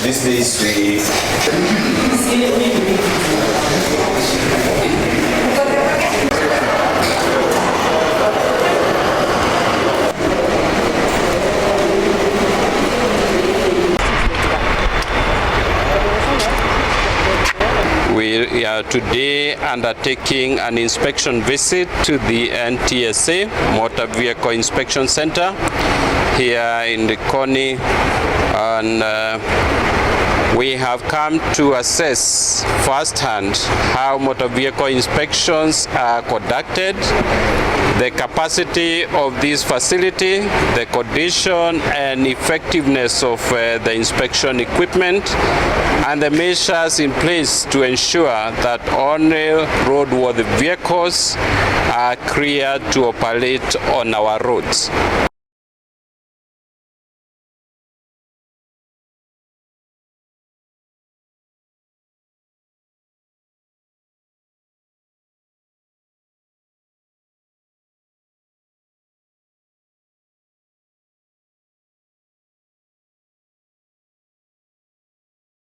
These days we are today undertaking an inspection visit to the NTSA Motor Vehicle Inspection Center here in the Koni, and we have come to assess firsthand how motor vehicle inspections are conducted, the capacity of this facility, the condition and effectiveness of the inspection equipment, and the measures in place to ensure that only roadworthy vehicles are cleared to operate on our roads.